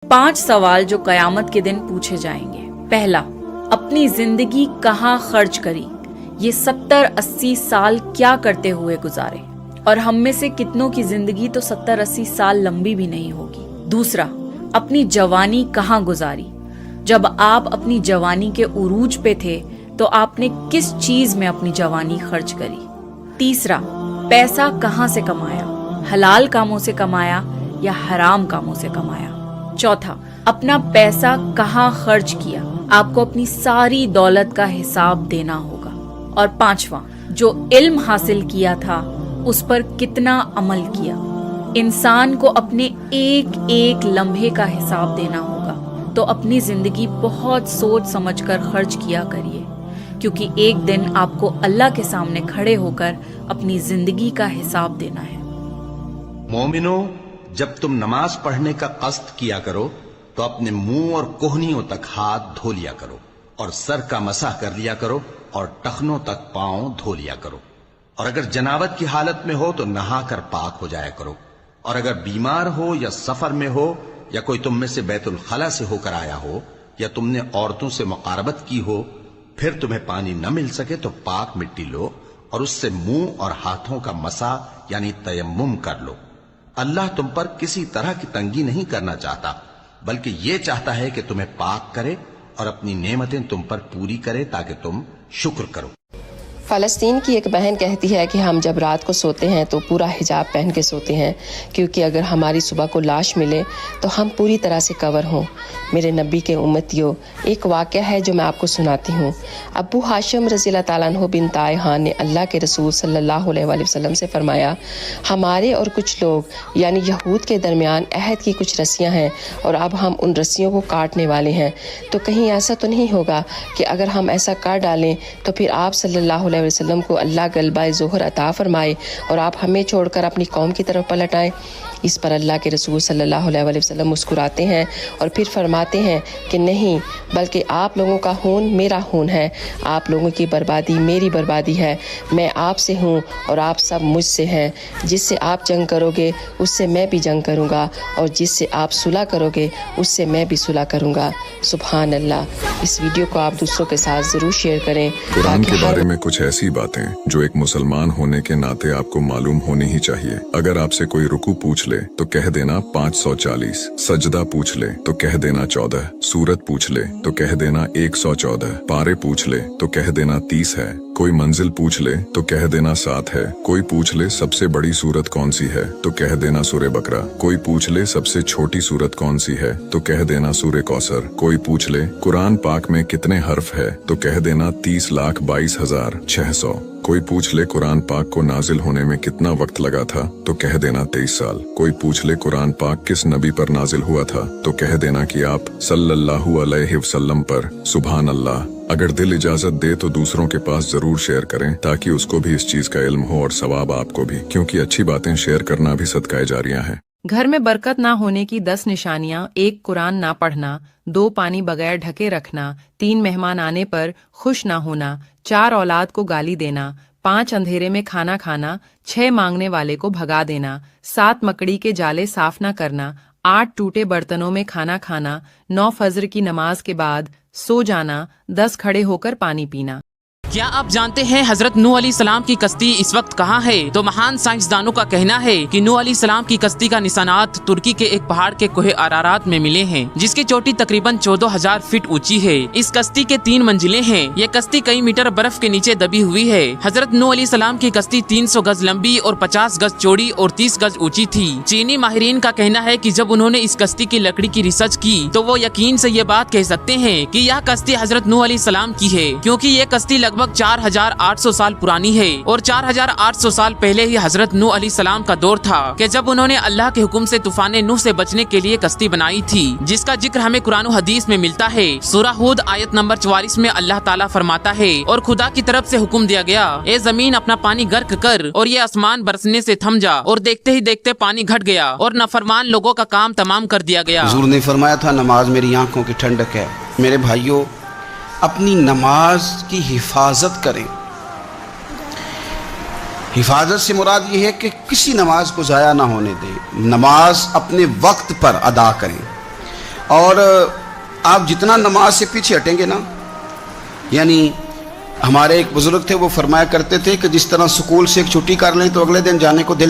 5 सवाल जो कयामत के दिन पूछे जाएंगे। पहला, अपनी जिंदगी कहाँ खर्च करी? ये 70-80 साल क्या करते हुए गुजारे? और हम में से कितनों की जिंदगी तो 70-80 साल लंबी भी नहीं होगी। दूसरा, अपनी जवानी कहाँ गुजारी? जब आप अपनी जवानी के उरूज पे थे तो आपने किस चीज में अपनी जवानी खर्च करी? तीसरा, पैसा कहाँ से कमाया? हलाल कामों से कमाया या हराम कामों से कमाया? चौथा, अपना पैसा कहाँ खर्च किया? आपको अपनी सारी दौलत का हिसाब देना होगा। और पांचवा, जो इल्म हासिल किया था उस पर कितना अमल किया? इंसान को अपने एक एक लम्हे का हिसाब देना होगा। तो अपनी जिंदगी बहुत सोच समझकर खर्च किया करिए, क्योंकि एक दिन आपको अल्लाह के सामने खड़े होकर अपनी जिंदगी का हिसाब देना है। मोमिनो, जब तुम नमाज पढ़ने का कस्द किया करो तो अपने मुंह और कोहनियों तक हाथ धो लिया करो, और सर का मसाह कर लिया करो, और टखनों तक पांव धो लिया करो। और अगर जनावत की हालत में हो तो नहा कर पाक हो जाया करो। और अगर बीमार हो या सफर में हो, या कोई तुम में से बैतुल खला से होकर आया हो, या तुमने औरतों से मुकारबत की हो, फिर तुम्हें पानी न मिल सके तो पाक मिट्टी लो और उससे मुंह और हाथों का मसा यानी तयम्मुम कर लो। अल्लाह तुम पर किसी तरह की तंगी नहीं करना चाहता, बल्कि ये चाहता है कि तुम्हें पाक करे और अपनी नेमतें तुम पर पूरी करे ताकि तुम शुक्र करो। फ़लस्तीन की एक बहन कहती है कि हम जब रात को सोते हैं तो पूरा हिजाब पहन के सोते हैं, क्योंकि अगर हमारी सुबह को लाश मिले तो हम पूरी तरह से कवर हों। मेरे नबी के उम्मतियों, एक वाक़या है जो मैं आपको सुनाती हूँ। अबू हाशिम रज़ी अल्लाह ताला अन्हु बिन तायहान ने अल्लाह के रसूल सल्लल्लाहु अलैहि वसल्लम से फरमाया, हमारे और कुछ लोग यानी यहूद के दरमियान अहद की कुछ रस्सियाँ हैं और अब हम उन रस्सियों को काटने वाले हैं। तो कहीं ऐसा तो नहीं होगा कि अगर हम ऐसा कर डालें तो फिर आप सल्लल्लाहु अलैहि वसल्लम को अल्लाह गलबाए ज़ोहर अता फरमाए और आप हमें छोड़कर अपनी कौम की तरफ पलट आए? इस पर अल्लाह के रसूल सल्लल्लाहु अलैहि वसल्लम मुस्कुराते हैं और फिर फरमाते हैं कि नहीं, बल्कि आप लोगों का खून मेरा खून है, आप लोगों की बर्बादी मेरी बर्बादी है। मैं आपसे हूँ और आप सब मुझसे हैं। जिससे आप जंग करोगे उससे मैं भी जंग करूँगा, और जिससे आप सुलह करोगे उससे मैं भी सुलह करूँगा। सुभान अल्लाह। इस वीडियो को आप दूसरों के साथ ज़रूर शेयर करें। कुरान के बारे में कुछ ऐसी बातें जो एक मुसलमान होने के नाते आपको मालूम होनी ही चाहिए। अगर आपसे कोई रुकू पूछ ले तो कह देना 540, सजदा पूछ ले तो कह देना 14, सूरत पूछ ले तो कह देना 114, पारे पूछ ले तो कह देना 30 है, कोई मंजिल पूछ ले तो कह देना 7 है, कोई पूछ ले सबसे बड़ी सूरत कौन सी है तो कह देना सूरे बकरा, कोई पूछ ले सबसे छोटी सूरत कौन सी है तो कह देना सूरे कौसर, कोई पूछ ले कुरान पाक में कितने हर्फ है तो कह देना 30,22,600, कोई पूछ ले कुरान पाक को नाजिल होने में कितना वक्त लगा था तो कह देना 23 साल, कोई पूछ ले कुरान पाक किस नबी पर नाजिल हुआ था तो कह देना कि आप सल्लल्लाहु अलैहि वसल्लम पर। सुभान अल्लाह। अगर दिल इजाजत दे तो दूसरों के पास जरूर शेयर करें ताकि उसको भी इस चीज का इल्म हो और सवाब आपको भी, क्योंकि अच्छी बातें शेयर करना भी सदका जारिया है। घर में बरकत ना होने की 10 निशानियाँ: 1 कुरान ना पढ़ना, 2 पानी बगैर ढके रखना, 3 मेहमान आने पर खुश ना होना, 4 औलाद को गाली देना, 5 अंधेरे में खाना खाना, 6 मांगने वाले को भगा देना, 7 मकड़ी के जाले साफ ना करना, 8 टूटे बर्तनों में खाना खाना, 9 फजर की नमाज के बाद सो जाना, 10 खड़े होकर पानी पीना। क्या आप जानते हैं हजरत नूह अलैहिस्सलाम की कश्ती इस वक्त कहाँ है? तो महान साइंसदानों का कहना है कि नूह अलैहिस्सलाम की कश्ती का निशानात तुर्की के एक पहाड़ के कोहे अरारात में मिले हैं, जिसकी चोटी तकरीबन 14,000 फीट ऊंची है। इस कश्ती के 3 मंजिलें हैं। ये कश्ती कई मीटर बर्फ के नीचे दबी हुई है। हजरत नूह अलैहिस्सलाम की कश्ती 300 गज लंबी और 50 गज चौड़ी और 30 गज ऊंची थी। चीनी माहिरीन का कहना है कि जब उन्होंने इस कश्ती की लकड़ी की रिसर्च की तो वो यकीन से ये बात कह सकते हैं कि यह कश्ती हजरत नूह अलैहिस्सलाम की है, क्योंकि ये कश्ती लगभग 4,800 साल पुरानी है और 4,800 साल पहले ही हजरत नूह अलैहिस्सलाम का दौर था कि जब उन्होंने अल्लाह के हुक्म से तूफान नूह से बचने के लिए कश्ती बनाई थी, जिसका जिक्र हमें कुरान और हदीस में मिलता है। सूरह हूद आयत नंबर 44 में अल्लाह ताला फरमाता है, और खुदा की तरफ से हुक्म दिया गया, ए जमीन अपना पानी गर्क कर, और ये आसमान बरसने से थम जा, और देखते ही देखते पानी घट गया और नाफरमान लोगों का काम तमाम कर दिया गया। हुजूर ने फरमाया था, नमाज मेरी आंखों की ठंडक है। मेरे भाइयों, अपनी नमाज की हिफाजत करें। हिफाजत से मुराद ये है कि किसी नमाज को ज़ाया ना होने दें, नमाज अपने वक्त पर अदा करें। اور آپ جتنا نماز سے پیچھے ہٹیں گے نا، یعنی ہمارے ایک بزرگ تھے، وہ فرمایا کرتے تھے کہ جس طرح سکول سے ایک چھٹی کر لیں تو اگلے دن جانے کو دل